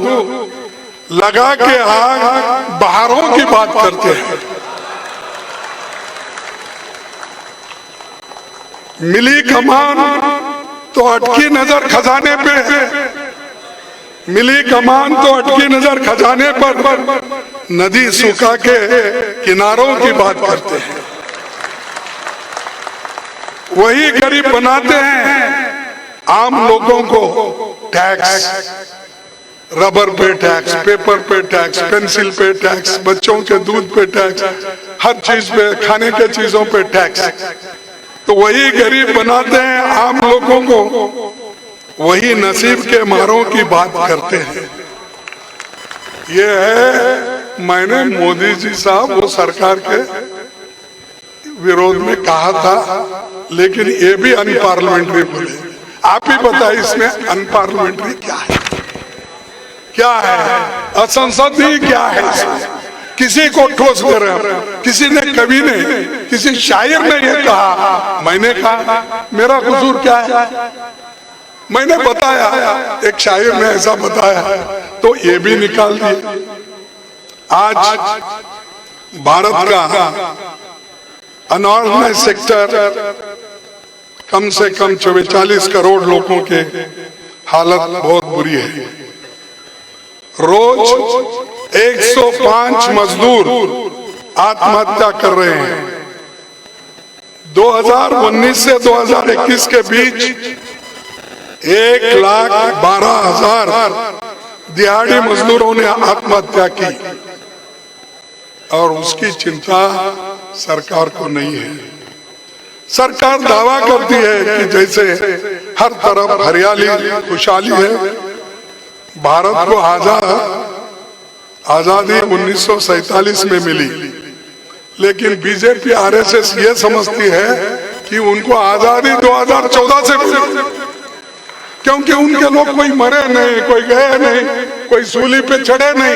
लगा के आग बहारों की बात करते हैं। मिली कमान तो अटकी नजर खजाने पे है, मिली कमान तो अटकी नजर खजाने पर, नदी सुखा के किनारों की बात करते हैं। वही गरीब बनाते हैं आम लोगों को टैक्स, रबर पे टैक्स, पेपर पे टैक्स, पेंसिल पे टैक्स, बच्चों के दूध पे टैक्स, हर चीज पे, खाने के चीजों पे टैक्स। तो वही गरीब बनाते हैं आम लोगों को, वही नसीब के मारों की बात करते हैं। ये है, मैंने मोदी जी साहब वो सरकार के विरोध में कहा था, लेकिन ये भी अनपार्लियामेंट्री बोले। आप ही बताइए इसमें अनपार्लियामेंट्री क्या है? क्या है? असंसदीय क्या है? किसी को ठोस कर किसी ने, कवि ने, किसी शायर ने ये कहा, मैंने कहा मेरा कसूर क्या है? मैंने बताया, एक शायर ने ऐसा बताया तो ये भी निकाल दिया। आज भारत का अनऑर्गेनाइज्ड सेक्टर कम से कम 44 करोड़ लोगों के हालत बहुत बुरी है। रोज 105 मजदूर आत्महत्या कर रहे हैं। 2019 से 2021 के बीच 1,12,000 दिहाड़ी मजदूरों ने आत्महत्या की और उसकी चिंता सरकार को नहीं है। सरकार दावा करती है कि जैसे हर तरफ हरियाली खुशहाली है। भारत को आजादी 1947 में मिली, लेकिन बीजेपी आरएसएस ये समझती है कि उनको आजादी 2014 से मिली, क्योंकि उनके लोग कोई मरे नहीं, कोई गए नहीं, कोई सूली पे चढ़े नहीं,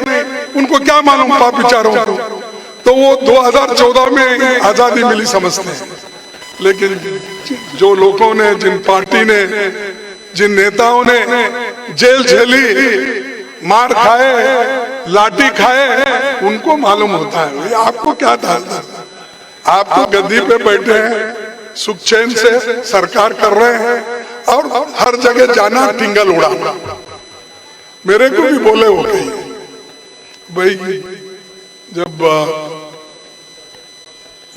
उनको क्या मालूम था बेचारों को। तो वो 2014 में आजादी मिली समझते हैं। लेकिन जो लोगों ने, जिन पार्टी ने, जिन नेताओं ने जेल झेली, मार खाए, लाठी खाए, उनको मालूम होता है। भाई आपको क्या था? आप तो गद्दी पे बैठे हैं, सुख चैन से सरकार कर रहे हैं और हर जगह जाना, टिंगल उड़ाना। मेरे को भी बोले हो गई भाई, जब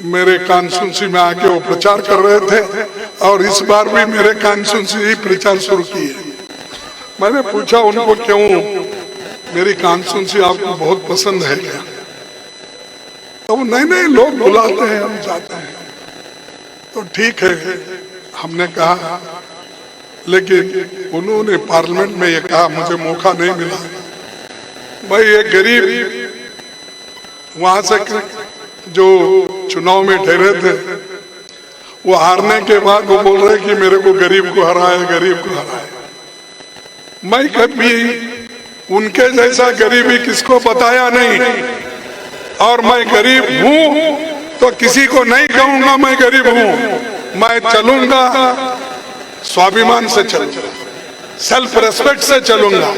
मेरे कॉन्स्टिट्यूंसी में आके वो प्रचार कर रहे थे और इस बार भी मेरे कॉन्स्टिट्यूंसी ही प्रचार शुरू किए। मैंने पूछा उनको, क्यों मेरी कॉन्स्टिट्यूंसी आपको बहुत पसंद है क्या? तो वो नहीं, लोग बुलाते हैं, हम जाते हैं। तो ठीक है, हमने कहा, लेकिन उन्होंने पार्लियामेंट में ये कहा, मुझे मौका नहीं मिला। भाई ये गरीब वहां से जो चुनाव में ठहरे थे, वो हारने के बाद वो बोल रहे कि मेरे को गरीब को हराए, गरीब को हराए। मैं कभी उनके जैसा गरीबी किसको बताया नहीं, और मैं गरीब हूं तो किसी को नहीं कहूंगा मैं गरीब हूं। मैं चलूंगा स्वाभिमान से, चलूंगा सेल्फ रेस्पेक्ट से चलूंगा।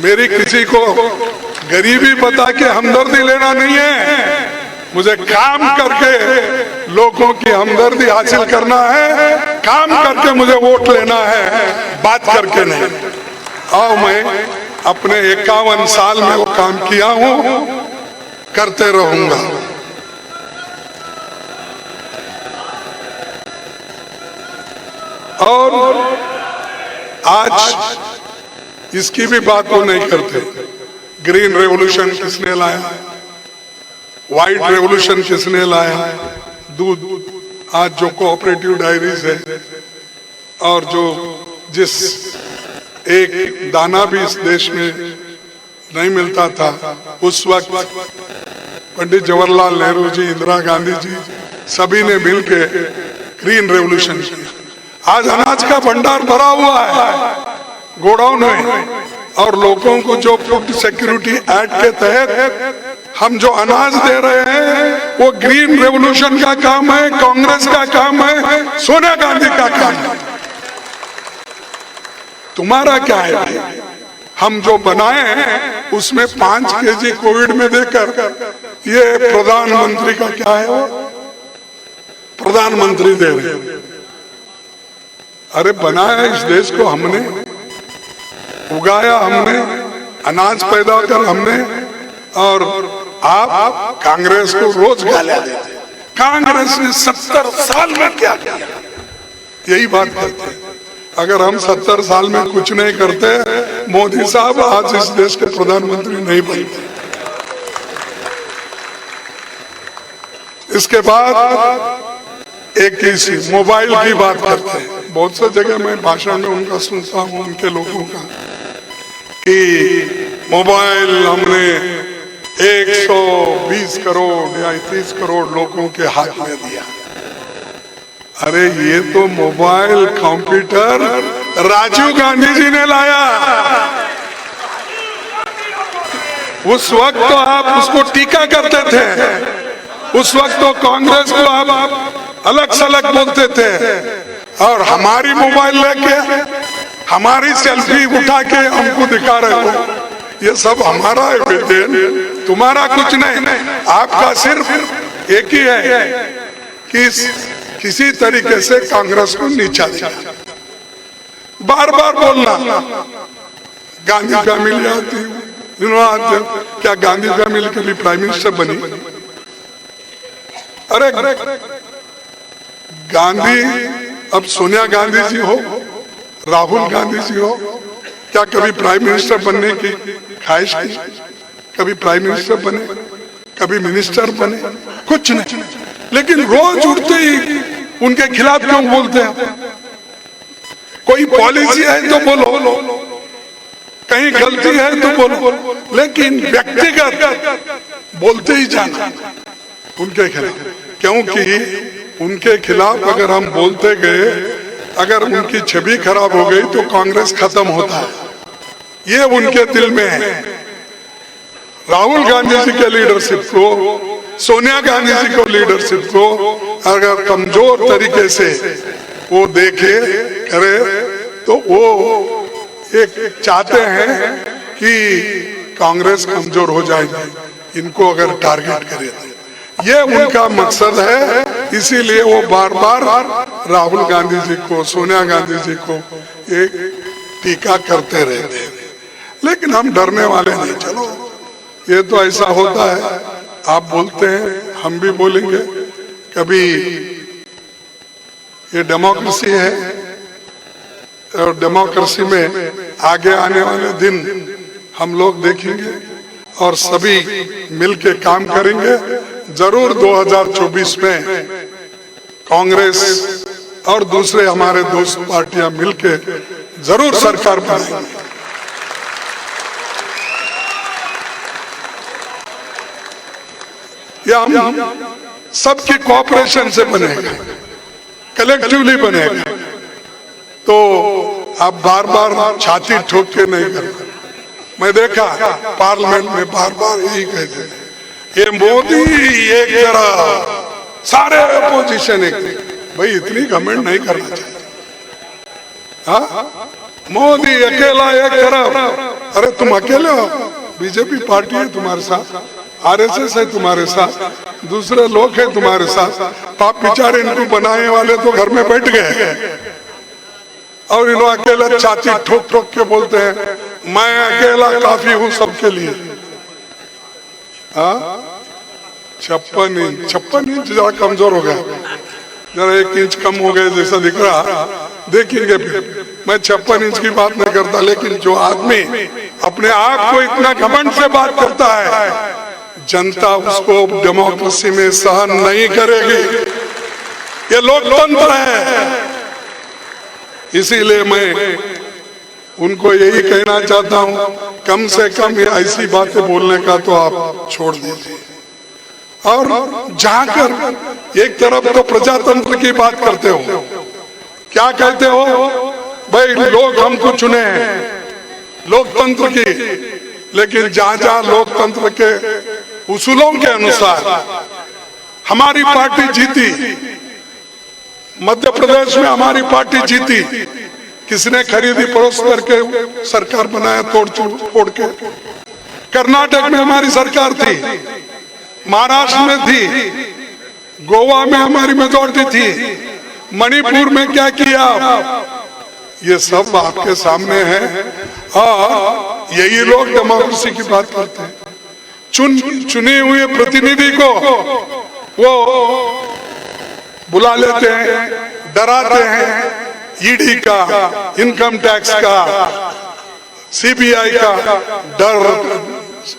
मेरी किसी को गरीबी बता के हमदर्दी लेना नहीं है। मुझे काम करके लोगों की हमदर्दी हासिल करना है, काम करके मुझे वोट लेना है, बात करके नहीं। और मैं अपने 51 साल में वो काम किया हूं, करते रहूंगा। और आज इसकी भी बात वो नहीं करते। ग्रीन रेवोल्यूशन किसने लाया, व्हाइट रेवोल्यूशन किसने लाया, दूध, आज जो कोऑपरेटिव डायरीज है और जो जिस एक दाना भी इस देश में नहीं मिलता था, उस वक्त पंडित जवाहरलाल नेहरू जी, इंदिरा गांधी जी, सभी ने मिलके ग्रीन रेवोल्यूशन किया। आज अनाज का भंडार भरा हुआ है गोडाउन में, और लोगों को जो फूड सिक्योरिटी एक्ट के तहत हम जो अनाज दे रहे हैं वो ग्रीन रेवोल्यूशन का काम है, कांग्रेस का काम है, सोनिया गांधी का काम है। तुम्हारा क्या है भाई? हम जो बनाए हैं उसमें 5 केजी कोविड में देकर, ये प्रधानमंत्री का क्या है, वो प्रधानमंत्री दे रहे। अरे बनाया इस देश को हमने, उगाया हमने, अनाज पैदा कर हमने, और आप कांग्रेस को रोज गालियां देते। कांग्रेस ने 70 साल में क्या किया, यही बात करते हैं। अगर हम 70 साल में कुछ नहीं करते, मोदी साहब आज इस देश के प्रधानमंत्री नहीं बनते। इसके बाद एक इसी मोबाइल की बात करते हैं। बहुत से जगह मैं भाषण में उनका सुनता हूँ, उनके लोगों का, कि मोबाइल हमने 120 करोड़ या 30 करोड़ लोगों के हाथ में दिया। अरे ये तो मोबाइल कंप्यूटर राजीव गांधी जी ने लाया। उस वक्त तो आप उसको टीका करते थे, उस वक्त तो कांग्रेस को आप अलग सलग बोलते थे, और हमारी मोबाइल लेके हमारी सेल्फी उठा के हमको दिखा रहे हो। ये सब हमारा है, तुम्हारा कुछ नहीं। आपका सिर्फ एक ही है कि किसी तरीके से कांग्रेस को नीचा दिखाना, बार बार बोलना गांधी फैमिली आती, क्या गांधी फैमिली के लिए प्राइम मिनिस्टर बनी? अरे गांधी, अब सोनिया गांधी जी हो, राहुल गांधी जी हो, क्या कभी प्राइम मिनिस्टर बनने की ख्वाहिश की? कभी प्राइम मिनिस्टर बने, कभी मिनिस्टर बने? कुछ नहीं। लेकिन रोज उठते ही उनके खिलाफ क्यों बोलते हैं? कोई पॉलिसी है तो बोलो, कहीं गलती है तो बोलो, लेकिन व्यक्तिगत बोलते ही जाना उनके खिलाफ, क्योंकि उनके खिलाफ अगर हम बोलते गए, अगर उनकी छवि खराब हो गई तो कांग्रेस खत्म होता है, ये उनके दिल में है। राहुल गांधी जी के लीडरशिप को, सोनिया गांधी जी को लीडरशिप को अगर कमजोर तरीके से वो देखे करे तो वो एक चाहते हैं कि कांग्रेस कमजोर हो जाएगी, इनको अगर टारगेट करे, ये उनका मकसद है। इसीलिए वो बार बार राहुल गांधी जी को, सोनिया गांधी जी को एक टीका करते रहते हैं। लेकिन हम डरने वाले नहीं। चलो, ये तो ऐसा होता है, आप बोलते हैं, हम भी बोलेंगे। कभी ये डेमोक्रेसी है, और डेमोक्रेसी में आगे आने वाले दिन हम लोग देखेंगे और सभी मिलके काम करेंगे। जरूर 2024 में कांग्रेस और दूसरे हमारे दोस्त पार्टियां मिलके जरूर सरकार बनाएंगे। या हम सबकी कोऑपरेशन से बनेगा, कलेक्टिवली बनेगा। तो आप बार बार छाती ठोक के नहीं करते। मैं देखा पार्लियामेंट में बार बार यही कहते हैं, ये मोदी एक तरह, सारे अपोजिशन एक। भाई इतनी कमेंट नहीं करना चाहिए। हाँ, मोदी अकेला एक तरफ। अरे तुम अकेले हो, बीजेपी पार्टी है तुम्हारे साथ, आरएसएस है तुम्हारे साथ, दूसरे लोग हैं तुम्हारे साथ। आप बेचारे इनको बनाने वाले तो घर में बैठ गए, और इन अकेला छाती ठोक ठोक के बोलते हैं मैं अकेला काफी हूं सबके लिए। 56 इंच जरा कमजोर हो गया, जरा 1 इंच कम हो गए जैसा दिख रहा, देखेंगे फिर। मैं 56 इंच की बात नहीं करता, लेकिन जो आदमी अपने आप को इतना घमंड से बात करता है, जनता उसको डेमोक्रेसी में सहन नहीं करेगी। ये लोकतंत्र है। इसीलिए मैं उनको यही कहना चाहता हूं, कम से कम ये ऐसी बातें बोलने का तो आप छोड़ दीजिए, और जाकर एक तरफ तो प्रजातंत्र की बात करते हो, क्या कहते हो भाई, लोग हमको चुने हैं लोकतंत्र की, लेकिन जहां जहां लोकतंत्र के उसूलों के अनुसार हमारी पार्टी जीती, मध्य प्रदेश में हमारी पार्टी जीती, किसने खरीदी पड़ोस करके सरकार बनाया तोड़ फोड़ के। कर्नाटक में हमारी सरकार थी, महाराष्ट्र में थी, गोवा में हमारी मेजॉरिटी थी, मणिपुर में क्या किया, ये सब आपके सामने है। और यही लोग डेमोक्रेसी की बात करते हैं। चुने हुए प्रतिनिधि को वो बुला लेते हैं, डराते हैं, ईडी का, इनकम टैक्स का, सीबीआई का डर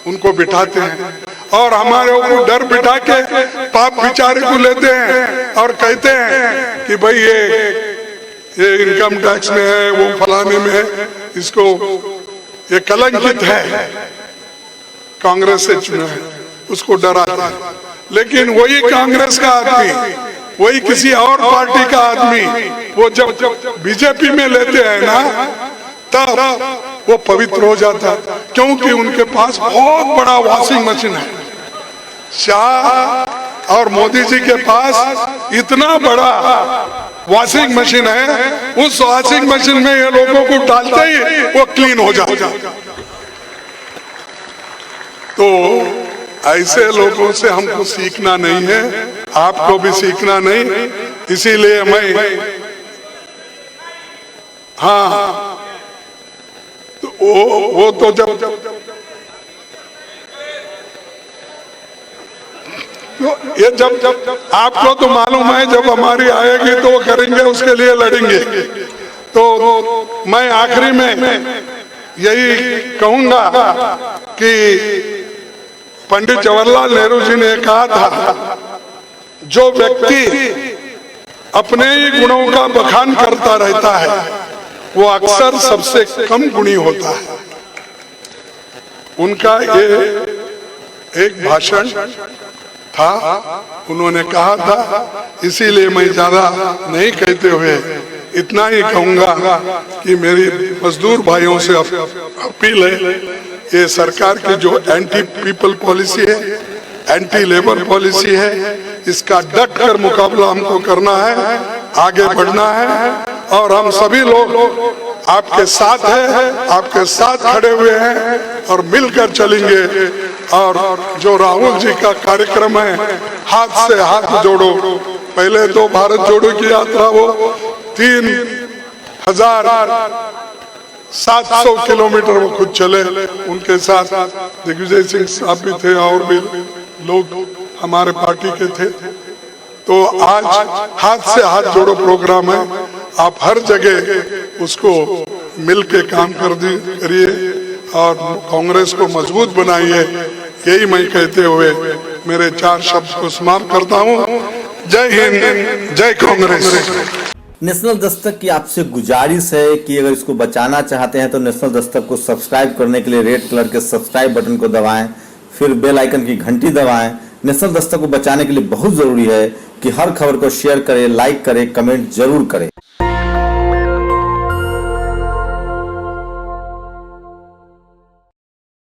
उनको बिठाते हैं, और हमारे ऊपर डर बिठा के पाप बेचारे को लेते हैं और कहते हैं कि भाई ये इनकम टैक्स में है, वो फलाने में है, इसको ये कलंकित है, कांग्रेस से चुना है, उसको डराते हैं। लेकिन वही कांग्रेस का आदमी, वही किसी और पार्टी का आदमी, वो जब बीजेपी में लेते हैं ना, तब वो पवित्र हो जाता, क्योंकि उनके पास बहुत बड़ा वॉशिंग मशीन है। शाह और मोदी जी के पास इतना बड़ा वॉशिंग मशीन है, उस वॉशिंग मशीन में ये लोगों को डालते ही वो क्लीन हो जाता। तो ऐसे लोगों से हमको सीखना नहीं है, आपको भी सीखना नहीं। इसीलिए मैं तो वो तो जब तो ये जब आपको तो मालूम है, जब हमारी आएगी तो वो करेंगे, उसके लिए लड़ेंगे। तो मैं आखिरी में यही कहूंगा कि पंडित जवाहरलाल नेहरू जी ने कहा था, जो व्यक्ति अपने ही गुणों का बखान करता रहता है वो अक्सर सबसे कम गुणी होता है। उनका ये एक भाषण था, उन्होंने कहा था। इसीलिए मैं ज्यादा नहीं कहते हुए इतना ही कहूंगा कि मेरी मजदूर भाइयों से अपील है, ये सरकार की जो एंटी पीपल पॉलिसी है, एंटी लेबर पॉलिसी है, इसका डट कर मुकाबला हमको करना है, आगे बढ़ना है। और हम सभी लोग आपके साथ हैं, आपके साथ खड़े हुए हैं और मिलकर चलेंगे। और जो राहुल जी का कार्यक्रम है, हाथ से हाथ जोड़ो, पहले तो भारत जोड़ो की यात्रा वो 3700 किलोमीटर वो खुद चले, उनके साथ दिग्विजय सिंह साहब भी थे और भी लोग हमारे पार्टी के थे। तो आज हाथ से हाथ जोड़ो प्रोग्राम है, आप हर जगह उसको मिल के काम करिए और कांग्रेस को मजबूत बनाइए। यही मैं कहते हुए मेरे 4 शब्द को समाप्त करता हूँ। जय हिंद, जय कांग्रेस। नेशनल दस्तक की आपसे गुजारिश है कि अगर इसको बचाना चाहते हैं तो नेशनल दस्तक को सब्सक्राइब करने के लिए रेड कलर के सब्सक्राइब बटन को दबाएं, फिर बेल आइकन की घंटी दबाएं। नेशनल दस्तक को बचाने के लिए बहुत जरूरी है कि हर खबर को शेयर करें, लाइक करें, कमेंट जरूर करें।